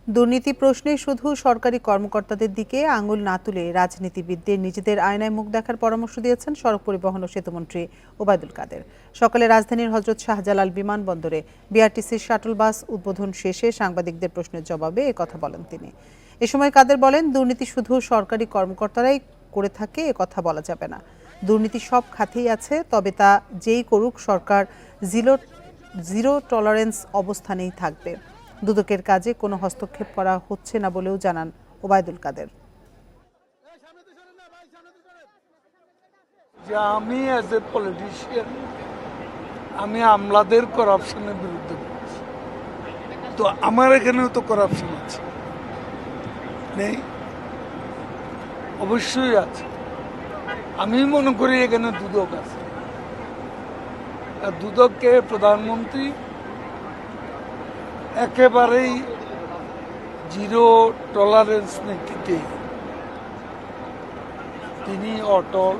দুর্নীতি প্রশ্নে শুধু সরকারি কর্মকর্তাদের দিকে আঙুল না তুলে রাজনীতিবিদদের নিজেদের আয়নায় মুখ দেখার পরামর্শ দিয়েছেন সড়ক পরিবহন ও সেতুমন্ত্রী ওবায়দুল কাদের। সকালে রাজধানীর হযরত শাহজালাল বিমানবন্দরে বিআরটিসির শাটল বাস উদ্বোধন শেষে সাংবাদিকদের প্রশ্নের জবাবে একথা বলেন তিনি। এ সময় কাদের বলেন, দুর্নীতি শুধু সরকারি কর্মকর্তারাই করে থাকে একথা বলা যাবে না। দুর্নীতি সব খাতেই আছে, তবে তা যেই করুক সরকার জিরো টলারেন্স অবস্থানেই থাকবে। দুদকের কাজে কোনো হস্তক্ষেপ করা হচ্ছে না বলেও জানান ওবায়দুল কাদের। যে আমি অ্যাজ এ পলিটিশিয়ান আমি আমলাদের করাপশনের বিরুদ্ধে বলছি, তো আমার এখানেও তো করাপশন আছে, নেই? অবশ্যই আছে। আমি মনে করি এখানে দুদক আছে, আর দুদককে প্রধানমন্ত্রী একেবারেই জিরো টলারেন্স নীতিতে তিনি অটল।